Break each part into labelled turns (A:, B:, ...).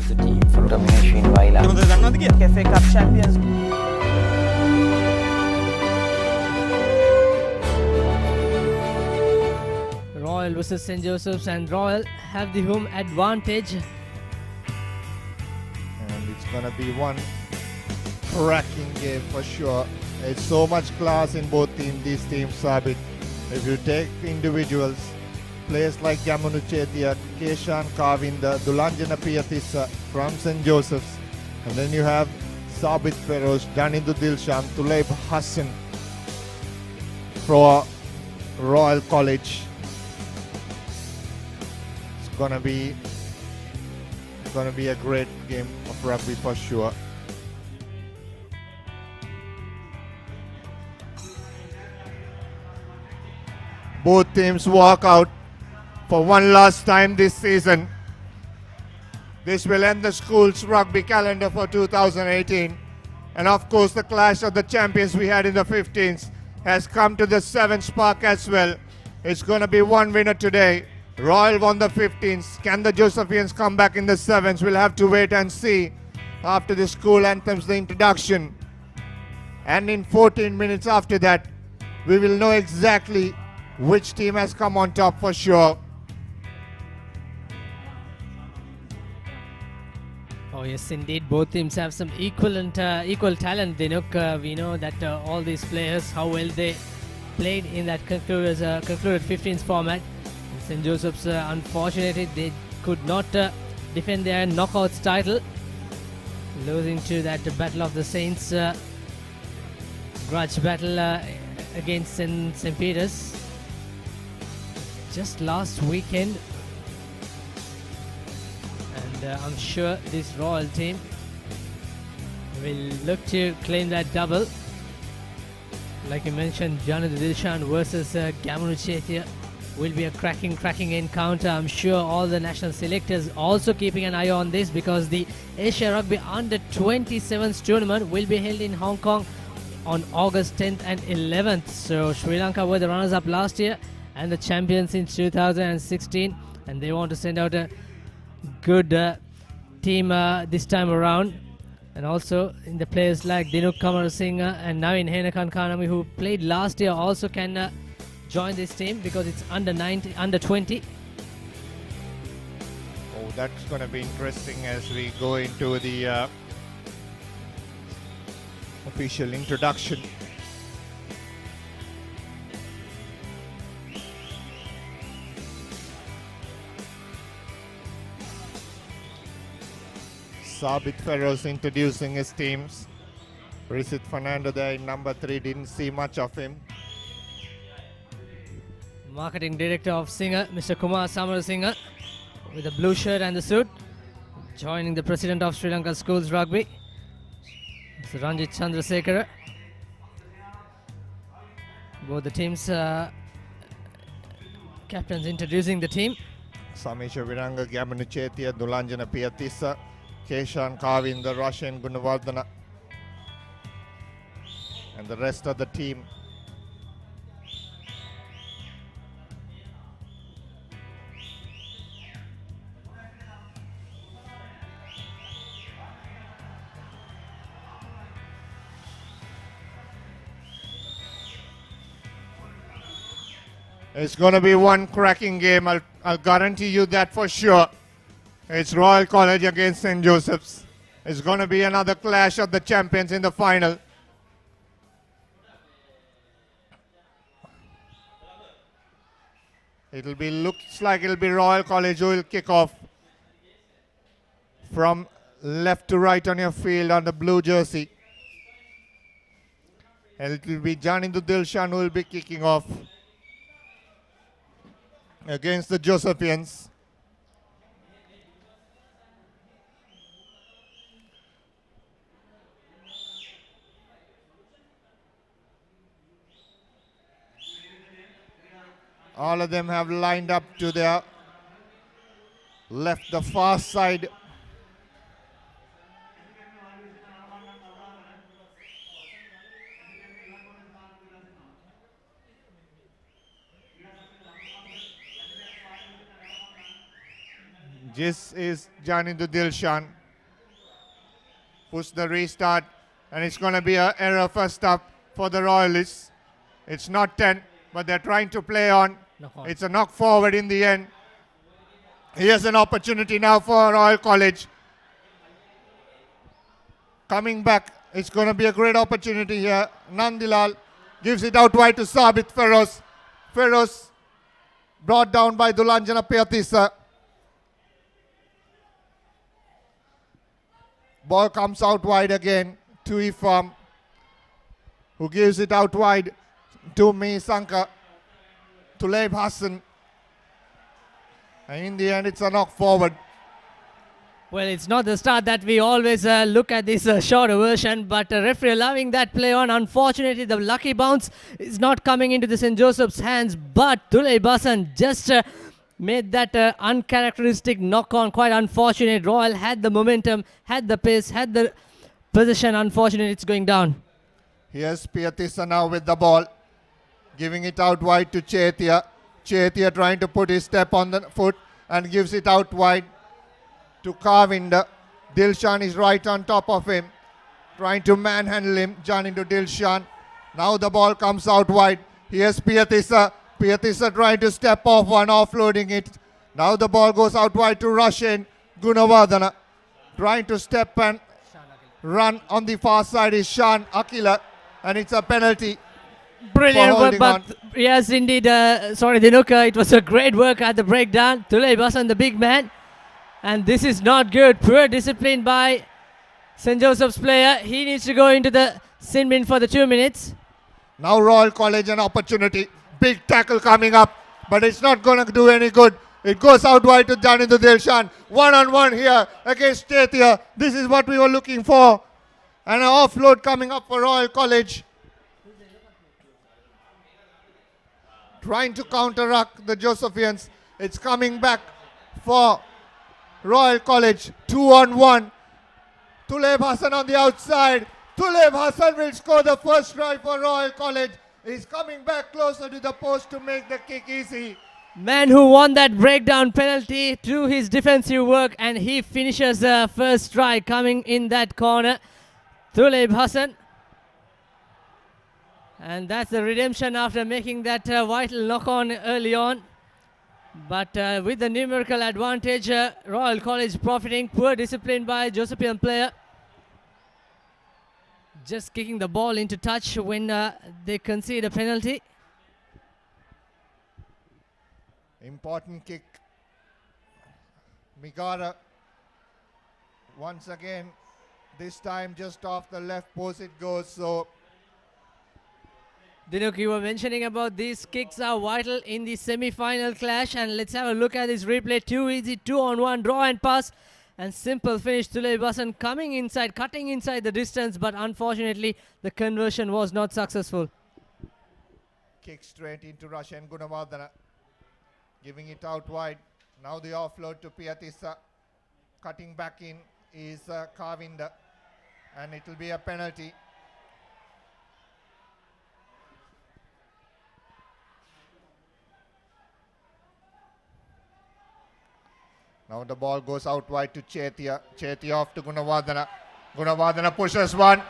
A: the team for Ramesh Vaila.
B: FA Cup champions.
C: Royal versus St. Joseph's, and Royal have the home advantage.
D: And it's gonna be one cracking game for sure. There's so much class in both these teams, Sabit. If you take individuals, players like Gamunu Chetia, Keshan Kavinda, Dulanjana Piyathissa from St. Joseph's, and then you have Sabit Feroz, Danindu Dilshan, Tuleib Hassan for Royal College. It's gonna be a great game of rugby for sure. Both teams walk out for one last time this season. This will end the school's rugby calendar for 2018. And of course, the clash of the champions we had in the 15s has come to the 7's park as well. It's going to be one winner today. Royal won the 15s. Can the Josephians come back in the 7's? We'll have to wait and see after the school anthems, the introduction. And in 14 minutes after that, we will know exactly which team has come on top for sure.
C: Oh yes, indeed, both teams have some equal talent. Dinuk, we know that all these players, how well they played in that concluded 15s format. St. Joseph's, unfortunately, they could not defend their knockouts title, losing to that Battle of the Saints grudge battle against St. Peter's just last weekend. And I'm sure this Royal team will look to claim that double. Like you mentioned, Janadu Dilshan versus Gamunu Chetia will be a cracking encounter. I'm sure all the national selectors also keeping an eye on this, because the Asia Rugby Under 27s tournament will be held in Hong Kong on August 10th and 11th. So Sri Lanka were the runners-up last year and the champions in 2016, and they want to send out a good team this time around. And also in the players like Dinuk Kamarasinghe and Navin Henakan Kanami, who played last year, also can join this team because it's under 20.
D: Oh, that's going to be interesting as we go into the official introduction. Sabit Feroz introducing his teams. Risit Fernando there in number 3, didn't see much of him.
C: Marketing director of Singer, Mr. Kumar Samarasinghe, with the blue shirt and the suit, joining the president of Sri Lanka Schools Rugby, Mr. Ranjit Chandrasekhara. Both the teams captains introducing the team.
D: Samisha Viranga, Gamunu Chetia, Dulanjana Piyathissa, Keshan Kavinda, Russian Gunavardhana, and the rest of the team. It's going to be one cracking game. I'll guarantee you that for sure. It's Royal College against St. Joseph's. It's going to be another clash of the champions in the final. Looks like it'll be Royal College who will kick off from left to right on your field on the blue jersey. And it will be Janindu Dilshan who will be kicking off against the Josephians. All of them have lined up to their left, the far side. This is Janindu Dilshan. push the restart, and it's going to be an error first up for the Royalists. It's not 10, but they're trying to play on. It's a knock forward in the end. Here's an opportunity now for Royal College. Coming back, it's going to be a great opportunity here. Nandilal gives it out wide to Sabit Feroz. Feroz brought down by Dulanjana Piyatisa. Ball comes out wide again to Ifam, who gives it out wide to Sanka, to Leib Hassan. And in the end, it's a knock forward.
C: Well, it's not the start that we always look at this shorter version, but referee allowing that play on. Unfortunately, the lucky bounce is not coming into the St. Joseph's hands, but Tulay Basan just made that uncharacteristic knock on. Quite unfortunate. Royal had the momentum, had the pace, had the position. Unfortunately, it's going down.
D: Here's Piyatisa now with the ball, giving it out wide to Chetia. Chetia trying to put his step on the foot and gives it out wide to Kavinda. Dilshan is right on top of him, trying to manhandle him. Jan into Dilshan. Now the ball comes out wide. Here's Piyatisa. Piyatisa trying to step off one, offloading it. Now the ball goes out wide to Rushen. Gunawardana trying to step and run on the far side is Shan Akila, and it's a penalty.
C: Brilliant work, but yes, indeed. Sorry, Dinuka. It was a great work at the breakdown. Tulay Basan, the big man. And this is not good. Poor discipline by St. Joseph's player. He needs to go into the sin bin for the 2 minutes.
D: Now Royal College an opportunity. Big tackle coming up, but it's not going to do any good. It goes out wide to Janindu Dilshan. One-on-one here against Chetia. This is what we were looking for. And an offload coming up for Royal College. Trying to counteract the Josephians. It's coming back for Royal College. 2-on-1. Tuleb Hassan on the outside. Tuleb Hassan will score the first try for Royal College. He's coming back closer to the post to make the kick easy.
C: Man who won that breakdown penalty through his defensive work, and he finishes the first try coming in that corner. Tuleb Hassan. And that's the redemption after making that vital knock-on early on. But with the numerical advantage, Royal College profiting. Poor discipline by Josephian player. Just kicking the ball into touch when they concede a penalty.
D: Important kick. Migara once again. This time just off the left post it goes. So
C: Dinuk, you were mentioning about these kicks are vital in the semi-final clash, and let's have a look at this replay. Too easy, 2-on-1, draw and pass, and simple finish. Tulay Basan coming inside, cutting inside the distance, but unfortunately the conversion was not successful.
D: Kick straight into Rushen Gunawardana, giving it out wide. Now the offload to Piyatisa. Cutting back in is Kavinda, and it will be a penalty. Now the ball goes out wide to Chetia. Chetia off to Gunawardana. Gunawardana pushes one.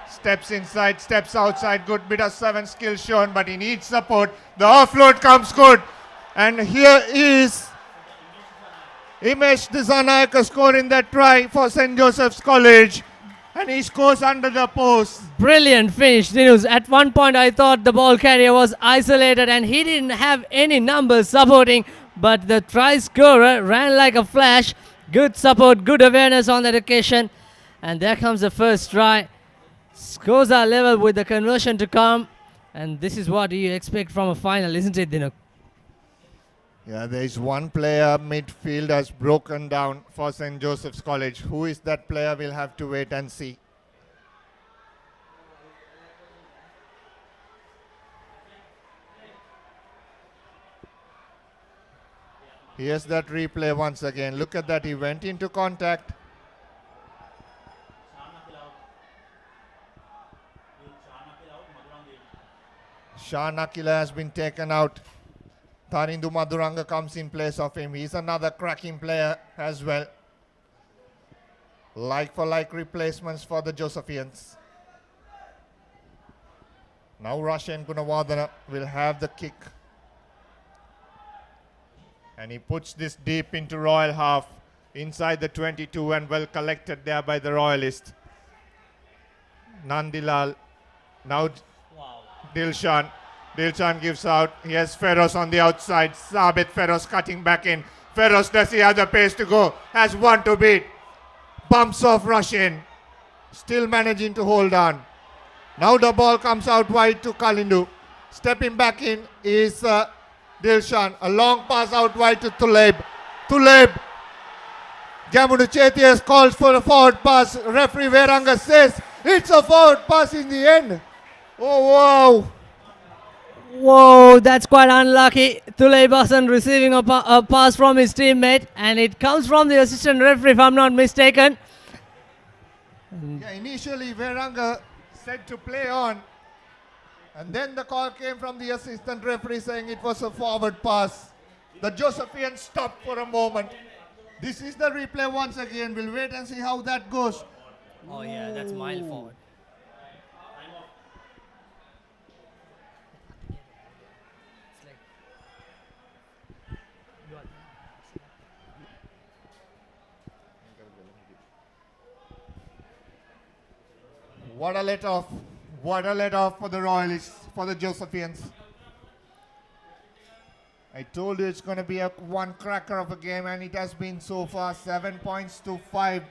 D: Steps inside, steps outside. Good bit of 7 skill shown, but he needs support. The offload comes good. And here is Imesh Disanayaka scoring that try for St. Joseph's College. And he scores under the post.
C: Brilliant finish, Dinus. At one point I thought the ball carrier was isolated and he didn't have any numbers supporting. But the try scorer ran like a flash. Good support, good awareness on that occasion. And there comes the first try. Scores are level with the conversion to come. And this is what you expect from a final, isn't it, Dinuk?
D: Yeah, there is one player midfield has broken down for St. Joseph's College. Who is that player? We'll have to wait and see. Here's that replay once again. Look at that. He went into contact. Shan Akila has been taken out. Tarindu Maduranga comes in place of him. He's another cracking player as well. Like for like replacements for the Josephians. Now Russian Gunawardena will have the kick. And he puts this deep into Royal half inside the 22 and well collected there by the Royalist. Nandilal. Now Dilshan. Dilshan gives out. He has Feroz on the outside. Sabit Feroz cutting back in. Feroz, does he have the pace to go? Has one to beat. Bumps off Russian. Still managing to hold on. Now the ball comes out wide to Kalindu. Stepping back in is Dilshan. A long pass out wide to Tuleb. Tuleb. Gamunu Chetias calls for a forward pass. Referee Veranga says it's a forward pass in the end. Oh, wow.
C: Whoa, that's quite unlucky. Tulay Basan receiving a pass from his teammate, and it comes from the assistant referee, if I'm not mistaken.
D: Yeah, initially Veranga said to play on, and then the call came from the assistant referee saying it was a forward pass. The Josephians stopped for a moment. This is the replay once again. We'll wait and see how that goes.
C: Oh yeah, that's mile forward.
D: What a let off. What a let off for the Royalists, for the Josephians. I told you it's going to be a one cracker of a game, and it has been so far. 7 points to 5.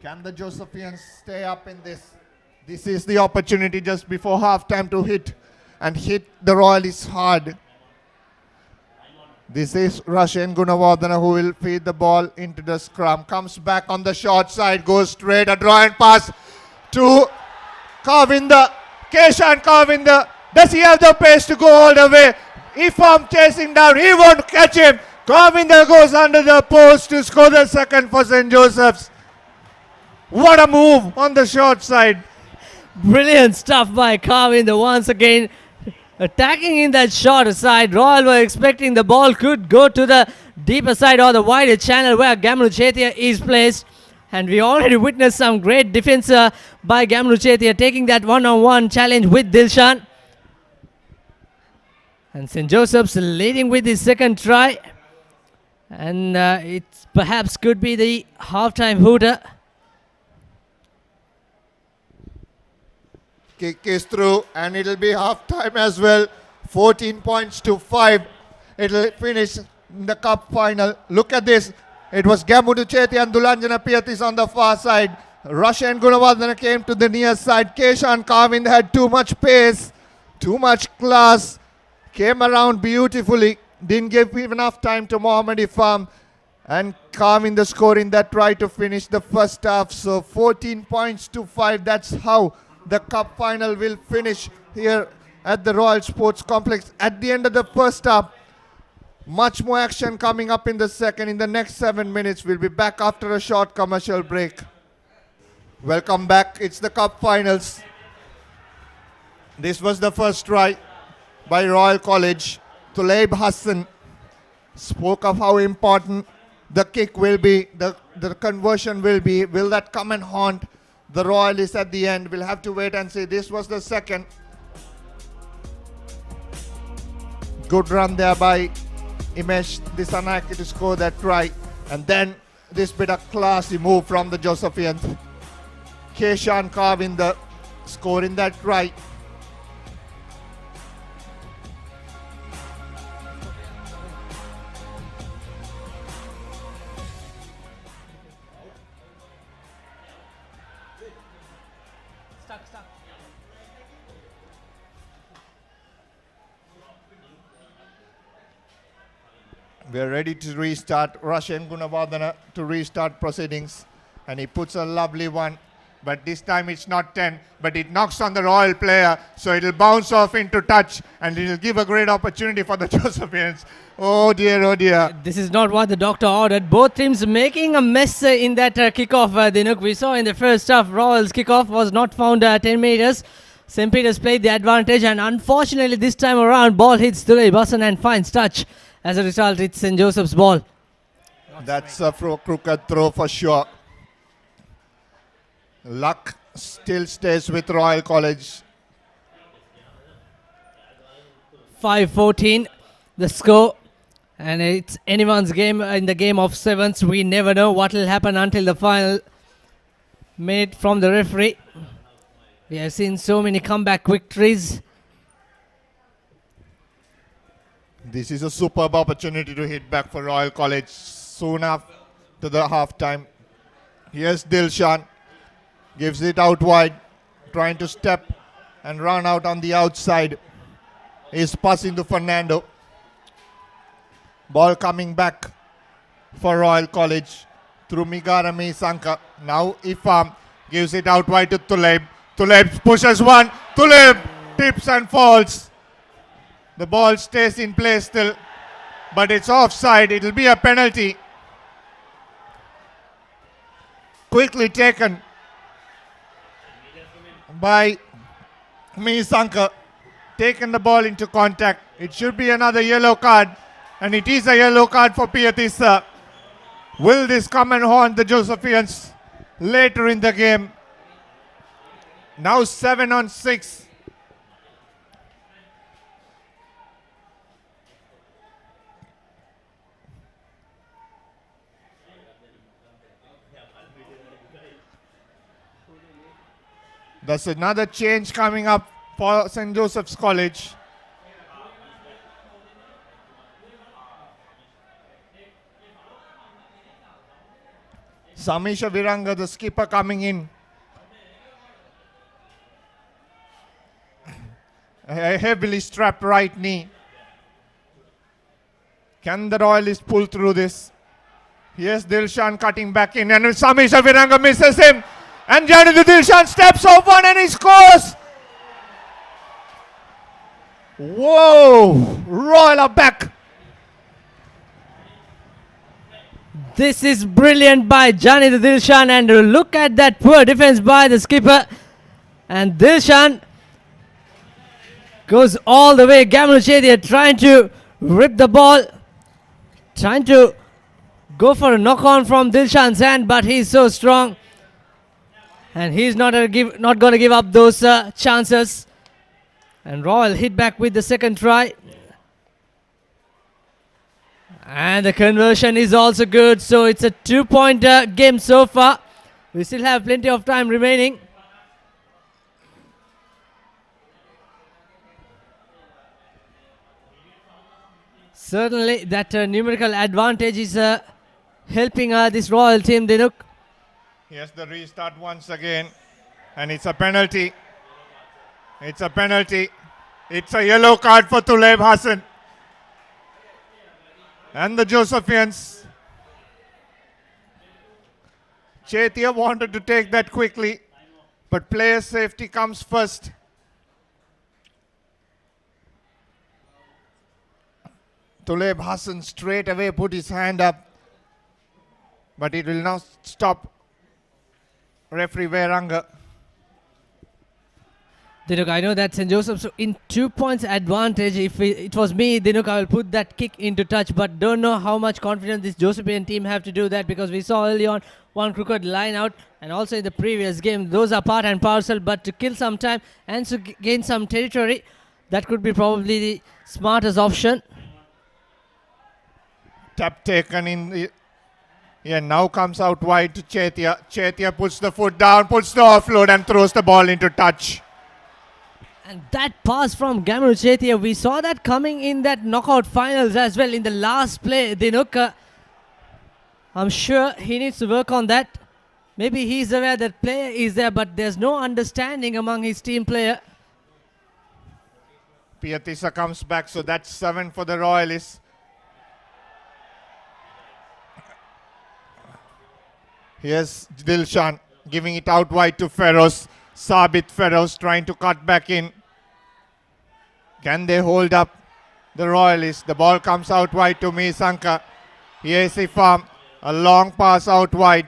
D: Can the Josephians stay up in this? This is the opportunity just before halftime to hit the Royalists hard. This is Russian Gunawardena who will feed the ball into the scrum. Comes back on the short side, goes straight, a draw and pass to Kavinda. Keshan Kavinda. Does he have the pace to go all the way? If I'm chasing down, he won't catch him. Kavinda goes under the post to score the second for St. Joseph's. What a move on the short side.
C: Brilliant stuff by Kavinda once again. Attacking in that short side. Royal were expecting the ball could go to the deeper side or the wider channel where Gamunu Chetia is placed. And we already witnessed some great defense by Gamunu Chetia taking that one-on-one challenge with Dilshan. And St. Joseph's leading with the second try. And it perhaps could be the halftime hooter.
D: Kick is through and it'll be half time as well. 14 points to 5. It'll finish in the cup final. Look at this. It was Gamunu Chetia and Dulanjana Piatis on the far side. Russian Gunawardena came to the near side. Keshan Kavind had too much pace, too much class. Came around beautifully. Didn't give enough time to Mohammad Ifam. And Kavind scoring that try to finish the first half. So 14 points to 5. That's how the cup final will finish here at the Royal Sports Complex. At the end of the first half, much more action coming up in the second. In the next 7 minutes, we'll be back after a short commercial break. Welcome back. It's the cup finals. This was the first try by Royal College. Tulaib Hassan spoke of how important the kick will be, the conversion will be. Will that come and haunt the Royalists at the end? We'll have to wait and see. This was the second. Good run there by Imesh Disanaki to score that try. And then this bit of classy move from the Josephians. Keshan Kavinda scoring that try. We're ready to restart. Russian Gunawardena to restart proceedings. And he puts a lovely one. But this time it's not 10. But it knocks on the Royal player. So it'll bounce off into touch. And it'll give a great opportunity for the Josephians. Oh dear, oh dear.
C: This is not what the doctor ordered. Both teams making a mess in that kickoff, Dinuk. We saw in the first half, Royals kickoff was not found 10 meters. St. Peter's played the advantage. And unfortunately this time around, ball hits Tulay Basan and finds touch. As a result, it's St. Joseph's ball.
D: That's a crooked throw for sure. Luck still stays with Royal College.
C: 5-14 the score, and it's anyone's game in the game of sevens. We never know what will happen until the final minute from the referee. We have seen so many comeback victories.
D: This is a superb opportunity to hit back for Royal College soon after the half-time. Here's Dilshan, gives it out wide, trying to step and run out on the outside. He's passing to Fernando. Ball coming back for Royal College through Migara Sanka. Now Ifam gives it out wide to Tuleb. Tuleb pushes one. Tuleb tips and falls. The ball stays in play still, but it's offside. It'll be a penalty. Quickly taken by Sanka. Taken the ball into contact. It should be another yellow card, and it is a yellow card for Piatissa. Will this come and haunt the Josephians later in the game? Now 7-on-6. That's another change coming up for St. Joseph's College. Samisha Viranga, the skipper, coming in. A heavily strapped right knee. Can the Royalists pull through this? Here's Dilshan cutting back in, and Samisha Viranga misses him. And Janitha Dilshan steps off one and he scores. Whoa! Royal are back.
C: This is brilliant by Janitha Dilshan, and look at that poor defense by the skipper. And Dilshan goes all the way. Gamru Chedia trying to rip the ball, trying to go for a knock on from Dilshan's hand, but he's so strong. And he's not going to give up those chances. And Royal hit back with the second try. And the conversion is also good. So it's a 2-point game so far. We still have plenty of time remaining. Certainly that numerical advantage is helping this Royal team, Dinuk.
D: Here's the restart once again, and it's a penalty. It's a penalty. It's a yellow card for Tuleb Hassan. And the Josephians. Chetia wanted to take that quickly, but player safety comes first. Tuleb Hassan straight away put his hand up, but it will now stop referee Veranga.
C: Dinuk, I know that St. Joseph's in 2 points advantage. If it was me, Dinuk, I will put that kick into touch, but don't know how much confidence this Josephian team have to do that, because we saw early on one crooked line out, and also in the previous game, those are part and parcel, but to kill some time and to gain some territory, that could be probably the smartest option.
D: Tap taken in the... Yeah, now comes out wide to Chetia. Chetia puts the foot down, puts the offload and throws the ball into touch.
C: And that pass from Gamru Chetia, we saw that coming in that knockout finals as well in the last play. Dinuk, I'm sure he needs to work on that. Maybe he's aware that player is there, but there's no understanding among his team player.
D: Piatissa comes back, so that's 7 for the Royalists. Here's Dilshan giving it out wide to Feroz. Sabit Feroz trying to cut back in. Can they hold up the Royalists? The ball comes out wide to Misanka. Here's Ifam. A long pass out wide.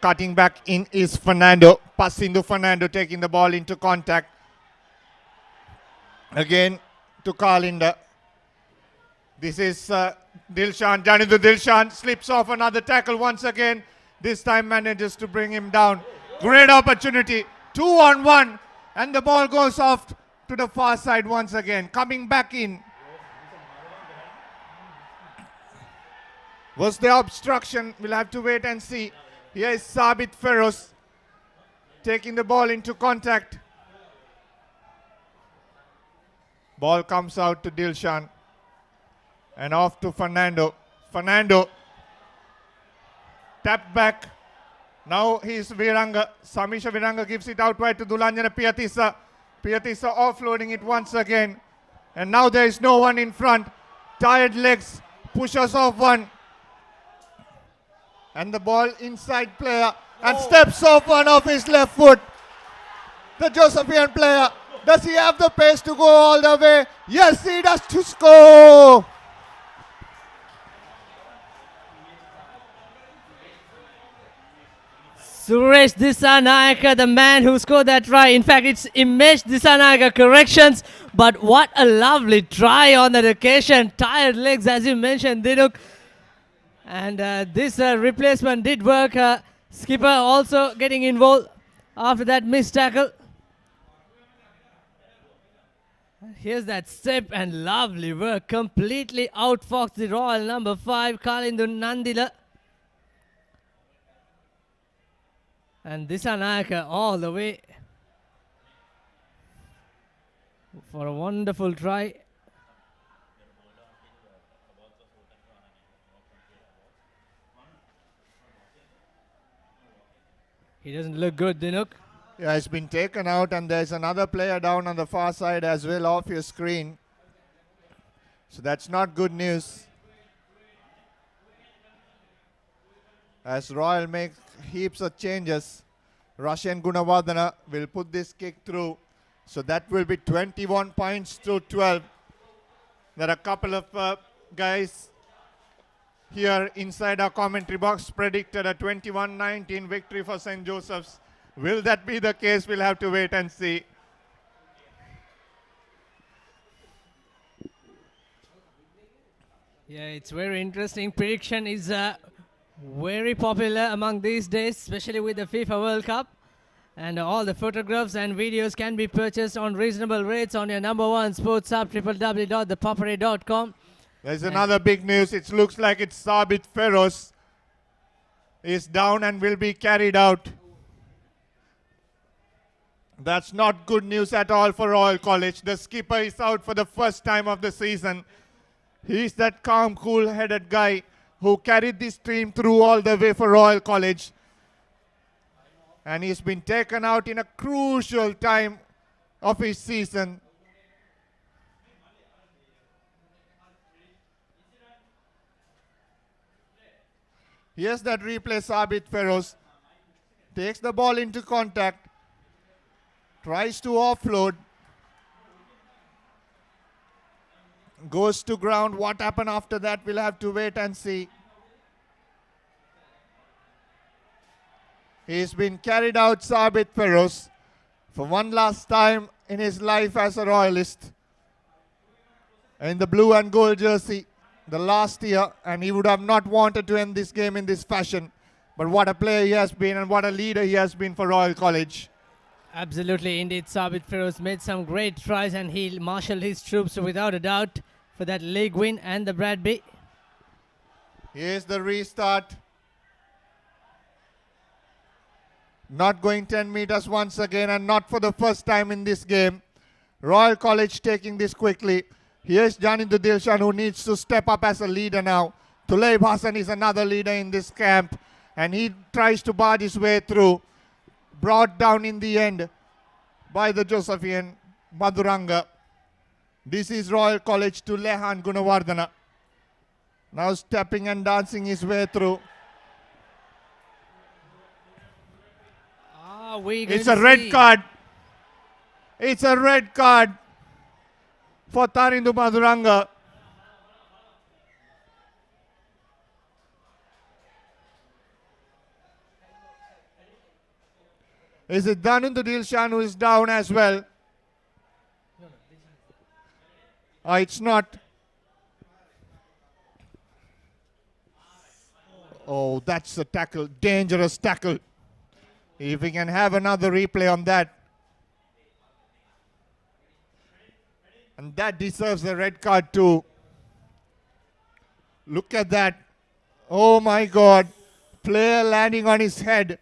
D: Cutting back in is Fernando. Passing to Fernando, taking the ball into contact. Again to Karlinda. This is Dilshan. Janidu Dilshan slips off another tackle once again. This time manages to bring him down. Great opportunity. 2-on-1. And the ball goes off to the far side once again. Coming back in. Was there obstruction? We'll have to wait and see. Here is Sabit Feroz taking the ball into contact. Ball comes out to Dilshan. And off to Fernando. Fernando tapped back. Now he's Viranga. Samisha Viranga gives it out wide to Dulanjana Piyatisa. Piyatisa offloading it once again. And now there is no one in front. Tired legs. Pushes off one. And the ball inside player. And steps off one of his left foot. The Josephian player. Does he have the pace to go all the way? Yes, he does, to score.
C: Suresh Disanayaka, the man who scored that try. In fact, it's Imesh Disanayaka, corrections. But what a lovely try on that occasion. Tired legs, as you mentioned, Dinuk. And this replacement did work. Skipper also getting involved after that missed tackle. Here's that step and lovely work. Completely outfoxed the Royal number 5, Kalindu Nandila. And Disanayaka all the way for a wonderful try. He doesn't look good, Dinuk.
D: Yeah, he's been taken out, and there's another player down on the far side as well off your screen. So that's not good news. As Royal makes heaps of changes, Russian Gunawardana will put this kick through. So that will be 21 points to 12. There are a couple of guys here inside our commentary box predicted a 21-19 victory for St. Joseph's. Will that be the case? We'll have to wait and see.
C: Yeah, it's very interesting. Prediction is very popular among these days, especially with the FIFA World Cup. And all the photographs and videos can be purchased on reasonable rates on your number one sports hub, www.thepapare.com.
D: There's another big news. It looks like it's Sabit Feroz is down and will be carried out. That's not good news at all for Royal College. The skipper is out for the first time of the season. He's that calm, cool-headed guy who carried this team through all the way for Royal College. And he's been taken out in a crucial time of his season. Here's that replay. Sabit Feroz takes the ball into contact, tries to offload, goes to ground. What happened after that, we'll have to wait and see. He's been carried out, Sabit Feroz, for one last time in his life as a Royalist, in the blue and gold jersey, the last year, and he would have not wanted to end this game in this fashion. But what a player he has been and what a leader he has been for Royal College.
C: Absolutely, indeed. Sabit Feroz made some great tries and he marshaled his troops without a doubt for that league win and the Bradby.
D: Here's the restart. Not going 10 meters once again, and not for the first time in this game. Royal College taking this quickly. Here's Janindu Dilshan, who needs to step up as a leader now. Tuleib Hassan is another leader in this camp, and he tries to barge his way through. Brought down in the end by the Josephian Madhuranga. This is Royal College to Lehan Gunawardana. Now stepping and dancing his way through. It's a red card. It's a red card for Tarindu Madhuranga. Is it Danundu Dilshan who is down as well? It's not. Oh, that's a tackle, dangerous tackle. If we can have another replay on that. And that deserves a red card too. Look at that. Oh my God. Player landing on his head.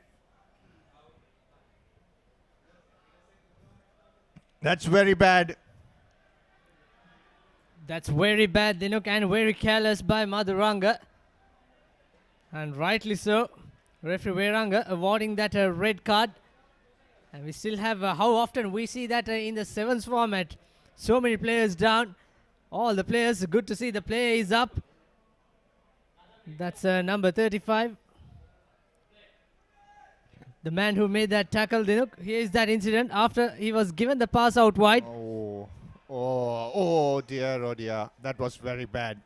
D: That's very bad.
C: That's very bad, Dinuk, and very careless by Madhuranga. And rightly so. Referee Veranga awarding that a red card. And we still have, how often we see that in the sevens format. So many players down. All the players, good to see the player is up. That's number 35. The man who made that tackle, Dinuk. Here is that incident after he was given the pass out wide.
D: Oh dear, oh dear. That was very bad.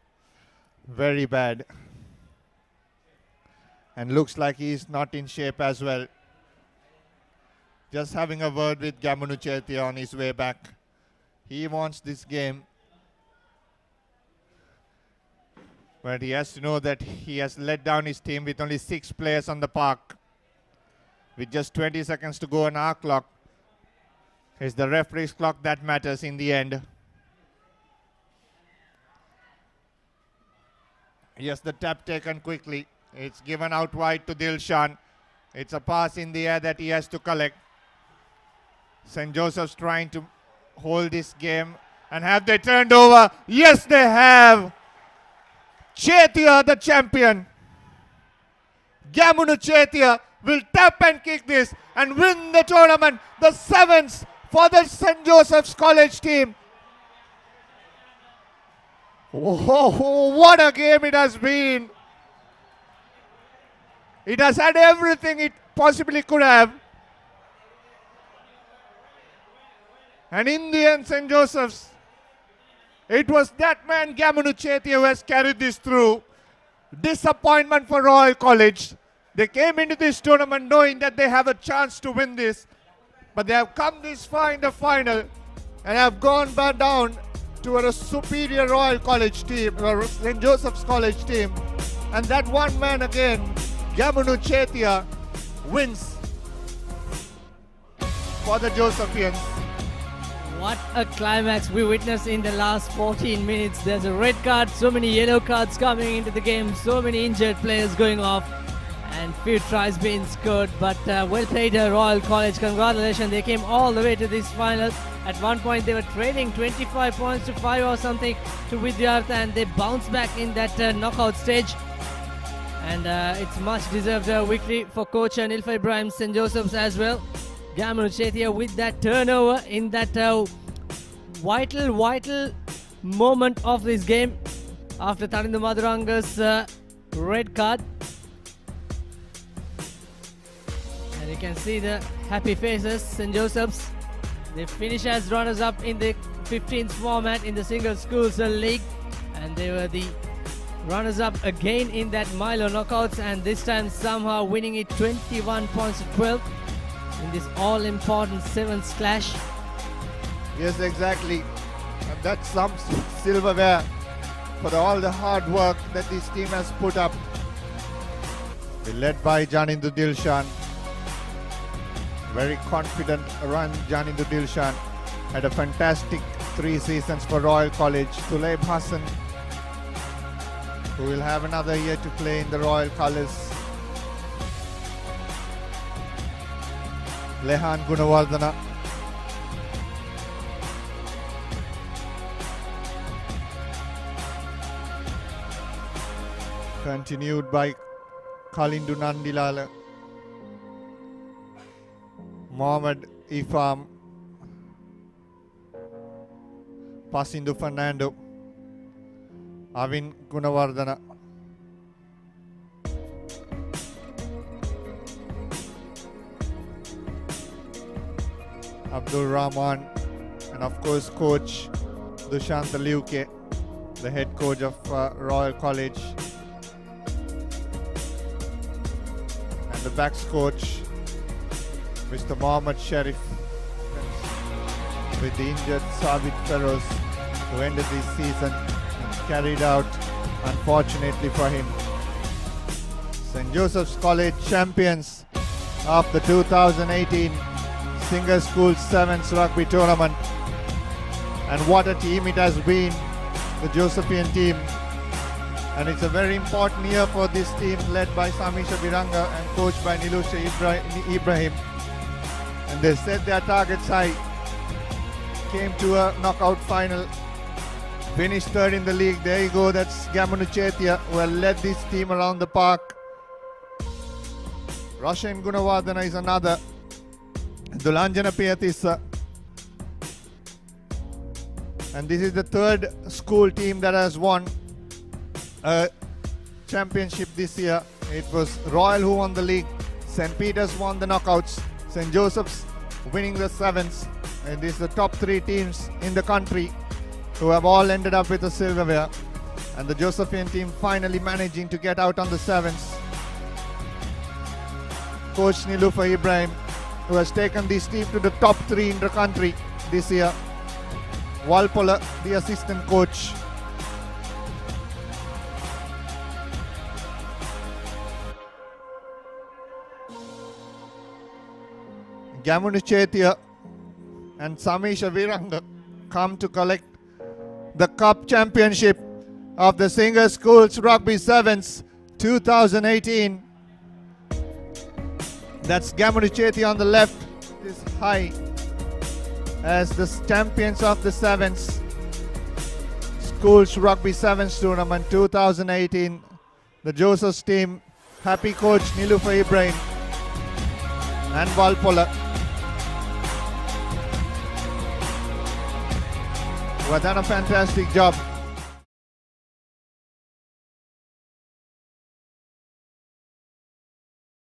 D: Very bad. And looks like he is not in shape as well. Just having a word with Gamunu Chetia on his way back. He wants this game. But he has to know that he has let down his team with only 6 players on the park. With just 20 seconds to go on our clock. It's the referee's clock that matters in the end. Yes, the tap taken quickly. It's given out wide to Dilshan. It's a pass in the air that he has to collect. St. Joseph's trying to hold this game. And have they turned over? Yes, they have. Chetia, the champion. Gamunu Chetia will tap and kick this and win the tournament. The 7's for the St. Joseph's College team. Oh, what a game it has been. It has had everything it possibly could have. And in the end, St. Joseph's, it was that man, Gamunu Chetia, who has carried this through. Disappointment for Royal College. They came into this tournament knowing that they have a chance to win this. But they have come this far in the final and have gone back down to a superior Royal College team, or St. Joseph's College team. And that one man again, Gamunu Chetia, wins for the Josephians.
C: What a climax we witnessed in the last 14 minutes. There's a red card, so many yellow cards coming into the game, so many injured players going off, and few tries being scored. But well played, Royal College. Congratulations, they came all the way to this final. At one point they were trailing 25 points to 5 or something to Vidyartha, and they bounced back in that knockout stage. And it's much deserved victory for coach Nilfa Ibrahim, St. Joseph's as well. Gamunu Chetia with that turnover in that vital moment of this game after Tarindu Madhuranga's red card. And you can see the happy faces, St. Joseph's. They finish as runners-up in the 15th format in the Single Schools League. And they were the runners-up again in that Milo knockouts, and this time somehow winning it 21 points to 12 in this all-important 7's clash.
D: Yes, exactly. And that's some silverware for all the hard work that this team has put up. They're led by Janindu Dilshan. Very confident run, Janindu Dilshan. Had a fantastic 3 seasons for Royal College. Tulaib Hassan, who will have another year to play in the Royal Colours. Lehan Gunawardana. Continued by Kalindu Nandilala. Mohammad Ifam. Pasindu Fernando. Avin Gunawardana. Abdul Rahman, and of course coach Dushant Liuke, the head coach of Royal College, and the backs coach Mr. Mohammad Sharif, with the injured Sabit Feroz, who ended this season and carried out, unfortunately for him, St. Joseph's College champions of the 2018 Singer School 7's Rugby Tournament. And what a team it has been, the Josephian team. And it's a very important year for this team led by Samisha Viranga and coached by Nilusha Ibrahim. And they set their targets high, came to a knockout final, finished third in the league. There you go, that's Gamunu Chetia, who has led this team around the park. Roshan Gunawardana is another. Dulanjana Piyatissa. And this is the third school team that has won a championship this year. It was Royal who won the league. St. Peter's won the knockouts. St. Joseph's winning the 7's. And these are the top three teams in the country who have all ended up with a silverware. And the Josephian team finally managing to get out on the 7's. Coach Nilufa Ibrahim, who has taken this team to the top three in the country this year. Walpola, the assistant coach. Gamunu Chetia and Samisha Viranga come to collect the Cup Championship of the Singer Schools Rugby 7's 2018. That's Gamunu Chetia on the left, is high as the champions of the 7's Schools Rugby 7's Tournament 2018. The Joseph's team, happy coach Nilufa Ibrahim and Walpola, who have done a fantastic job.